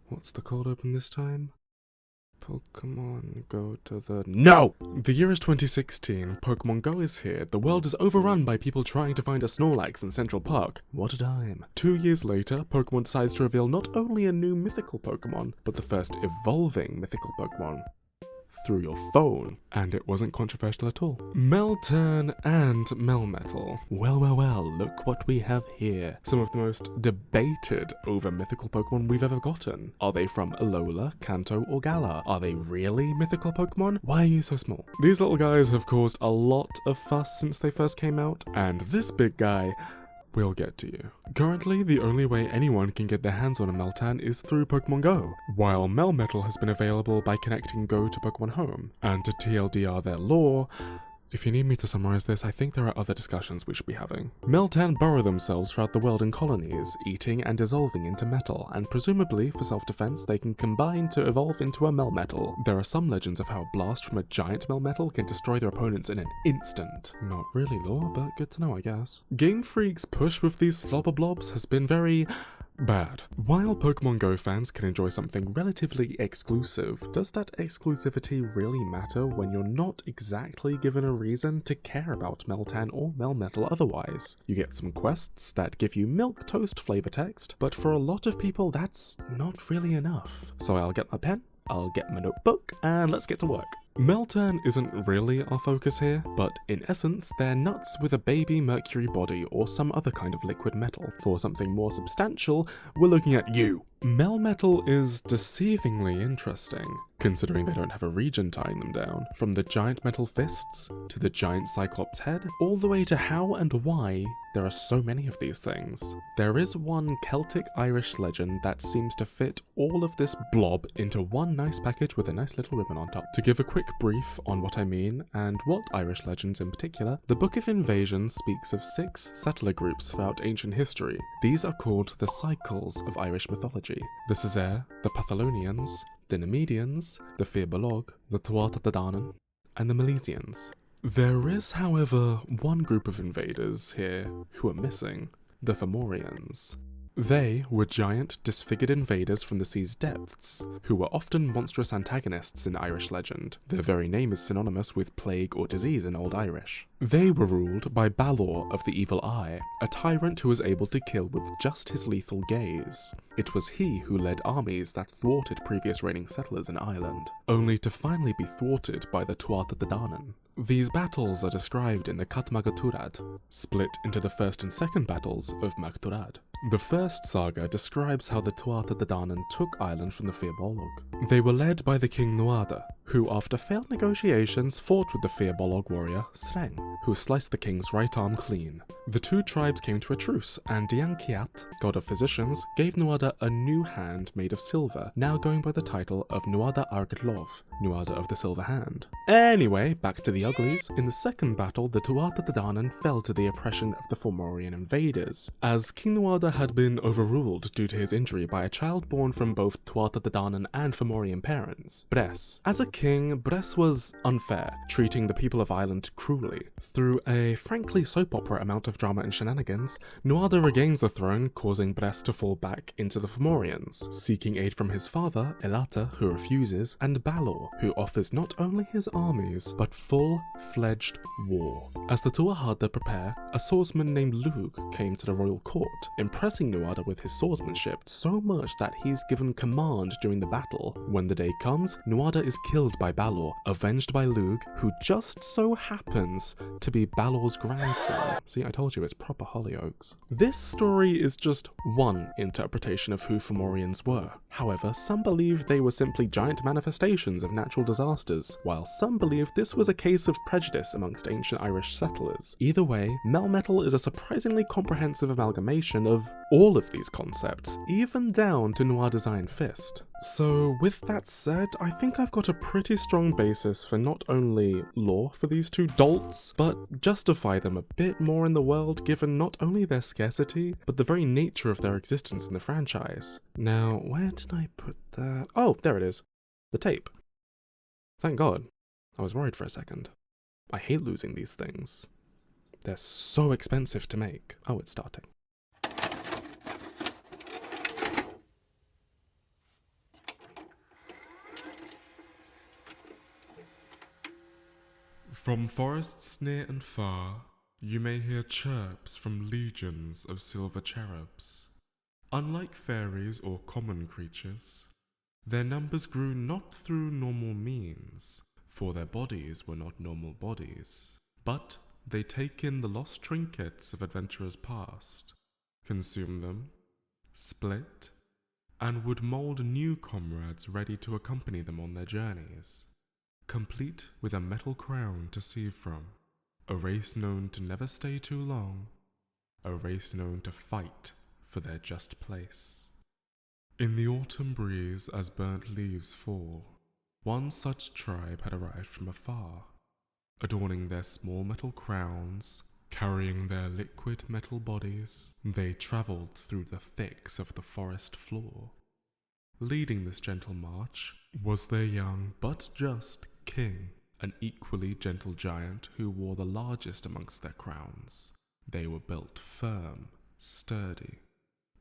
What's the cold open this time? Pokemon Go to the... No! The year is 2016, Pokemon Go is here, the world is overrun by people trying to find a Snorlax in Central Park. What a time. 2 years later, Pokemon decides to reveal not only a new mythical Pokemon, but the first evolving mythical Pokemon. Through your phone. And it wasn't controversial at all. Meltan and Melmetal. Well, look what we have here. Some of the most debated over mythical Pokemon we've ever gotten. Are they from Alola, Kanto, or Galar? Are they really mythical Pokemon? Why are you so small? These little guys have caused a lot of fuss since they first came out, and this big guy will get to you. Currently, the only way anyone can get their hands on a Meltan is through Pokemon Go, while Melmetal has been available by connecting Go to Pokemon Home. And to TLDR their lore, if you need me to summarize this, I think there are other discussions we should be having. Meltan burrow themselves throughout the world in colonies, eating and dissolving into metal, and presumably, for self-defense, they can combine to evolve into a Melmetal. There are some legends of how a blast from a giant Melmetal can destroy their opponents in an instant. Not really lore, but good to know, I guess. Game Freak's push with these slobber blobs has been very bad. While Pokemon Go fans can enjoy something relatively exclusive, does that exclusivity really matter when you're not exactly given a reason to care about Meltan or Melmetal otherwise? You get some quests that give you milquetoast flavor text, but for a lot of people that's not really enough. So I'll get my pen, I'll get my notebook, and let's get to work. Meltan isn't really our focus here, but in essence, they're nuts with a baby mercury body or some other kind of liquid metal. For something more substantial, we're looking at you. Melmetal is deceivingly interesting, considering they don't have a region tying them down. From the giant metal fists, to the giant cyclops head, all the way to how and why there are so many of these things. There is one Celtic Irish legend that seems to fit all of this blob into one nice package with a nice little ribbon on top. To give a quick brief on what I mean, and what Irish legends in particular, the Book of Invasion speaks of 6 settler groups throughout ancient history. These are called the cycles of Irish mythology. The Césaire, the Pathalonians, the Nemedians, the Firbolg, the Tuatha De Danann, and the Milesians. There is, however, one group of invaders here who are missing, the Fomorians. They were giant, disfigured invaders from the sea's depths, who were often monstrous antagonists in Irish legend. Their very name is synonymous with plague or disease in Old Irish. They were ruled by Balor of the Evil Eye, a tyrant who was able to kill with just his lethal gaze. It was he who led armies that thwarted previous reigning settlers in Ireland, only to finally be thwarted by the Tuatha De Danann. These battles are described in the Catmagatúrad, split into the first and second battles of Magturad. The first saga describes how the Tuatha De Danann took Ireland from the Firbolg. They were led by the King Nuada, who after failed negotiations fought with the Firbolg warrior Sreng, who sliced the king's right arm clean. The two tribes came to a truce, and Diankiat, god of physicians, gave Nuada a new hand made of silver, now going by the title of Nuada Argdlov, Nuada of the Silver Hand. Anyway, back to the uglies. In the second battle, the Tuatha De Danann fell to the oppression of the Fomorian invaders, as King Nuada had been overruled due to his injury by a child born from both Tuatha De Danann and Fomorian parents, Bress. As a king, Bress was unfair, treating the people of Ireland cruelly. Through a frankly soap opera amount of drama and shenanigans, Nuada regains the throne, causing Bress to fall back into the Fomorians, seeking aid from his father, Elata, who refuses, and Balor, who offers not only his armies, but full-fledged war. As the Tuatha prepare, a swordsman named Lug came to the royal court, impressing Nuada with his swordsmanship so much that he's given command during the battle. When the day comes, Nuada is killed by Balor, avenged by Lug, who just so happens to be Balor's grandson. See, I told you, it's proper Hollyoaks. This story is just one interpretation of who Fomorians were. However, some believe they were simply giant manifestations of natural disasters, while some believe this was a case of prejudice amongst ancient Irish settlers. Either way, Melmetal is a surprisingly comprehensive amalgamation of all of these concepts, even down to Nuada's Iron Fist. So with that said, I think I've got a pretty strong basis for not only lore for these two dolts, but justify them a bit more in the world given not only their scarcity, but the very nature of their existence in the franchise. Now, where did I put that? Oh, there it is. The tape. Thank God. I was worried for a second. I hate losing these things. They're so expensive to make. Oh, it's starting. From forests near and far, you may hear chirps from legions of silver cherubs. Unlike fairies or common creatures, their numbers grew not through normal means, for their bodies were not normal bodies, but they take in the lost trinkets of adventurers past, consume them, split, and would mold new comrades ready to accompany them on their journeys, complete with a metal crown to see from, a race known to never stay too long, a race known to fight for their just place. In the autumn breeze as burnt leaves fall, one such tribe had arrived from afar, adorning their small metal crowns, carrying their liquid metal bodies. They travelled through the thicks of the forest floor. Leading this gentle march was their young but just king, an equally gentle giant who wore the largest amongst their crowns. They were built firm, sturdy.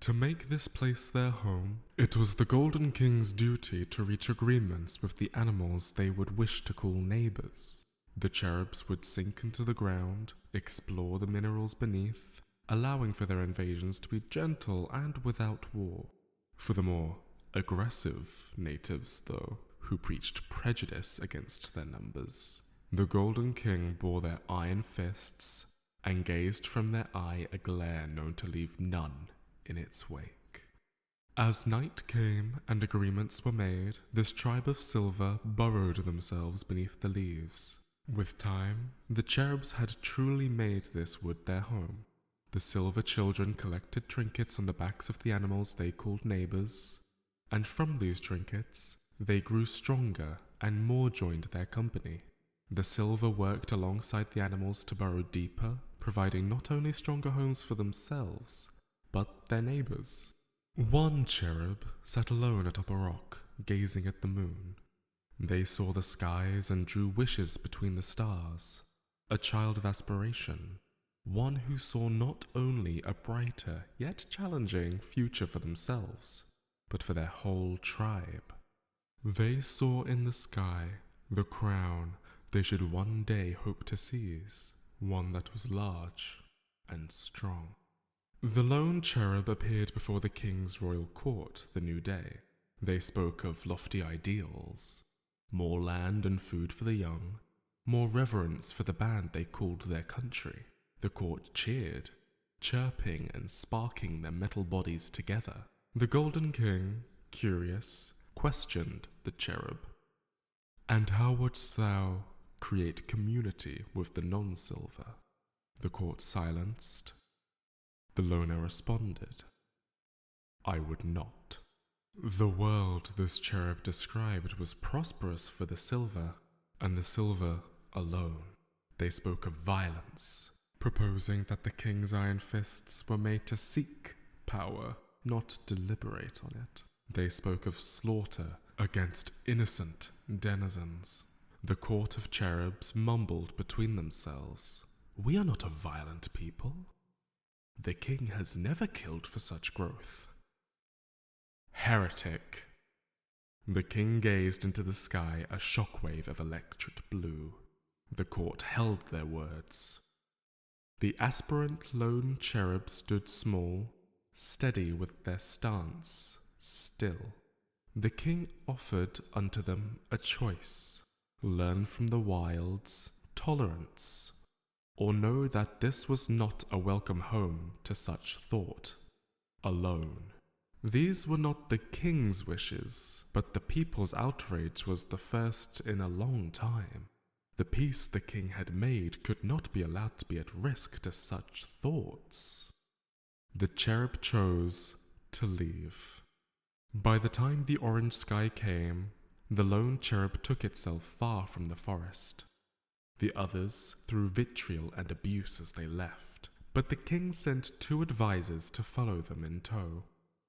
To make this place their home, it was the Golden King's duty to reach agreements with the animals they would wish to call neighbors. The cherubs would sink into the ground, explore the minerals beneath, allowing for their invasions to be gentle and without war. For the more aggressive natives, though, who preached prejudice against their numbers, the Golden King bore their iron fists and gazed from their eye a glare known to leave none in its wake. As night came and agreements were made, this tribe of silver burrowed themselves beneath the leaves. With time, the cherubs had truly made this wood their home. The silver children collected trinkets on the backs of the animals they called neighbors, and from these trinkets, they grew stronger and more joined their company. The silver worked alongside the animals to burrow deeper, providing not only stronger homes for themselves, but their neighbors. One cherub sat alone atop a rock, gazing at the moon. They saw the skies and drew wishes between the stars, a child of aspiration, one who saw not only a brighter yet challenging future for themselves, but for their whole tribe. They saw in the sky the crown they should one day hope to seize, one that was large and strong. The lone cherub appeared before the king's royal court the new day. They spoke of lofty ideals, more land and food for the young, more reverence for the band they called their country. The court cheered, chirping and sparking their metal bodies together. The Golden King, curious, questioned the cherub. "And how wouldst thou create community with the non-silver?" The court silenced. The loner responded, "I would not." The world this cherub described was prosperous for the silver, and the silver alone. They spoke of violence, proposing that the king's iron fists were made to seek power, not deliberate on it. They spoke of slaughter against innocent denizens. The court of cherubs mumbled between themselves, "We are not a violent people. The king has never killed for such growth." Heretic! The king gazed into the sky, a shockwave of electric blue. The court held their words. The aspirant lone cherub stood small, steady with their stance, still. The king offered unto them a choice: learn from the wilds, tolerance, or know that this was not a welcome home to such thought, alone. These were not the king's wishes, but the people's outrage was the first in a long time. The peace the king had made could not be allowed to be at risk to such thoughts. The cherub chose to leave. By the time the orange sky came, the lone cherub took itself far from the forest. The others threw vitriol and abuse as they left, but the king sent 2 advisors to follow them in tow.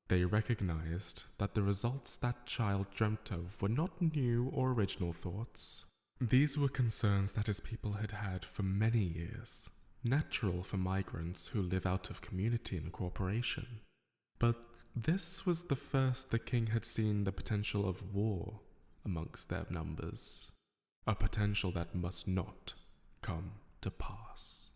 They recognized that the results that child dreamt of were not new or original thoughts. These were concerns that his people had had for many years, natural for migrants who live out of community and cooperation. But this was the first the king had seen the potential of war amongst their numbers. A potential that must not come to pass.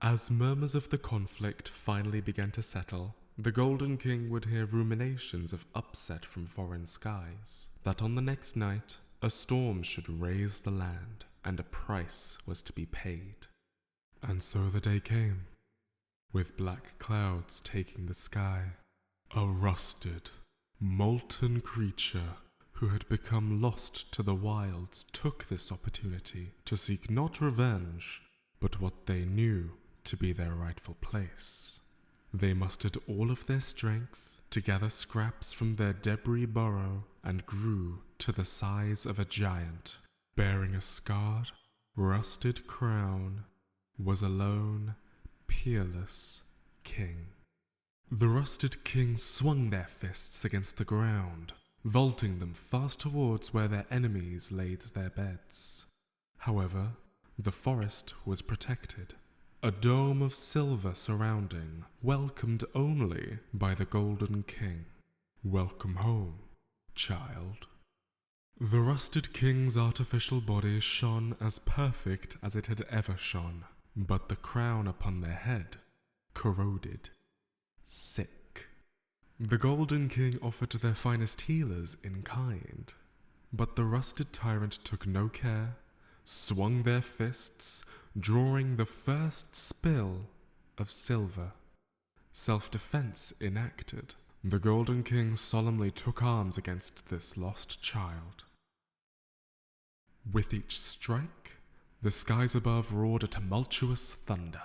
As murmurs of the conflict finally began to settle, the Golden King would hear ruminations of upset from foreign skies, that on the next night, a storm should raze the land, and a price was to be paid. And so the day came, with black clouds taking the sky. A rusted, molten creature who had become lost to the wilds took this opportunity to seek not revenge, but what they knew to be their rightful place. They mustered all of their strength to gather scraps from their debris burrow and grew to the size of a giant. Bearing a scarred, rusted crown, was a lone, peerless king. The rusted king swung their fists against the ground, vaulting them fast towards where their enemies laid their beds. However, the forest was protected. A dome of silver surrounding, welcomed only by the Golden King. Welcome home, child. The rusted king's artificial body shone as perfect as it had ever shone, but the crown upon their head corroded, sick. The Golden King offered their finest healers in kind, but the rusted tyrant took no care, swung their fists, drawing the first spill of silver. Self-defense enacted. The Golden King solemnly took arms against this lost child. With each strike, the skies above roared a tumultuous thunder.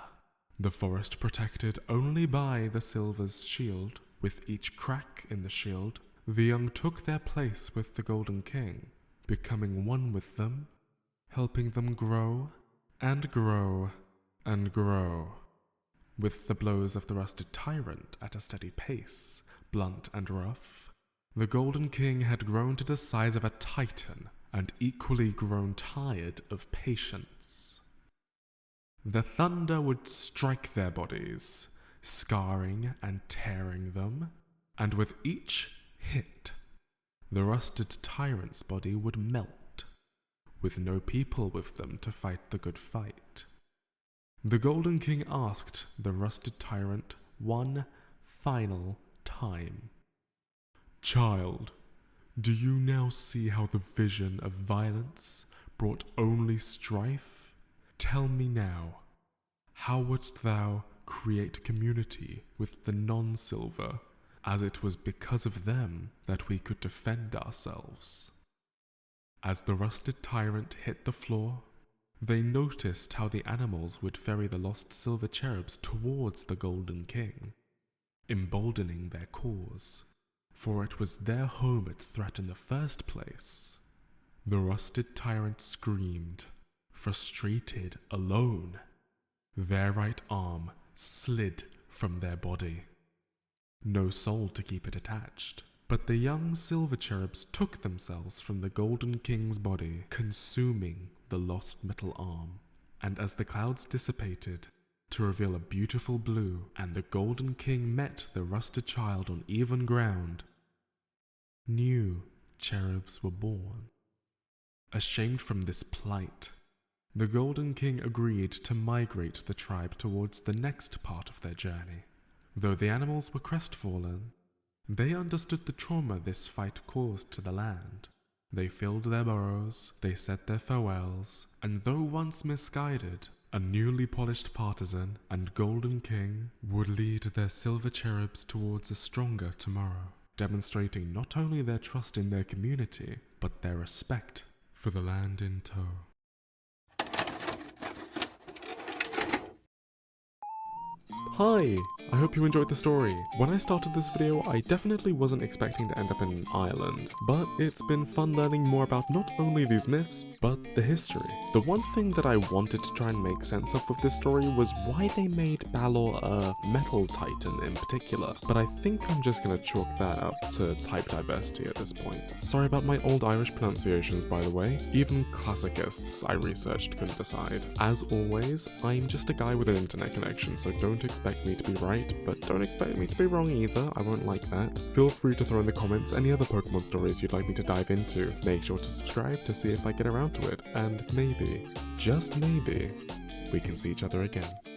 The forest protected only by the silver's shield. With each crack in the shield, the young took their place with the Golden King, becoming one with them, helping them grow and grow and grow. With the blows of the rusted tyrant at a steady pace, blunt and rough, the Golden King had grown to the size of a titan and equally grown tired of patience. The thunder would strike their bodies, scarring and tearing them, and with each hit, the rusted tyrant's body would melt, with no people with them to fight the good fight. The Golden King asked the rusted tyrant one final time, "Child, do you now see how the vision of violence brought only strife? Tell me now, how wouldst thou create community with the non-silver, as it was because of them that we could defend ourselves?" As the rusted tyrant hit the floor, they noticed how the animals would ferry the lost silver cherubs towards the Golden King, emboldening their cause, for it was their home it threatened in the first place. The rusted tyrant screamed, frustrated, alone. Their right arm slid from their body. No soul to keep it attached. But the young silver cherubs took themselves from the Golden King's body, consuming the lost metal arm. And as the clouds dissipated, to reveal a beautiful blue, and the Golden King met the rusted child on even ground, new cherubs were born. Ashamed from this plight, the Golden King agreed to migrate the tribe towards the next part of their journey. Though the animals were crestfallen, they understood the trauma this fight caused to the land. They filled their burrows, they said their farewells, and though once misguided, a newly polished partisan and Golden King would lead their silver cherubs towards a stronger tomorrow, demonstrating not only their trust in their community, but their respect for the land in tow. Hi! I hope you enjoyed the story. When I started this video, I definitely wasn't expecting to end up in Ireland, but it's been fun learning more about not only these myths, but the history. The one thing that I wanted to try and make sense of with this story was why they made Balor a metal titan in particular, but I think I'm just gonna chalk that up to type diversity at this point. Sorry about my old Irish pronunciations, by the way. Even classicists I researched couldn't decide. As always, I'm just a guy with an internet connection, so don't expect me to be right, but don't expect me to be wrong either. I won't like that. Feel free to throw in the comments any other Pokemon stories you'd like me to dive into. Make sure to subscribe to see if I get around to it, and maybe, just maybe, we can see each other again.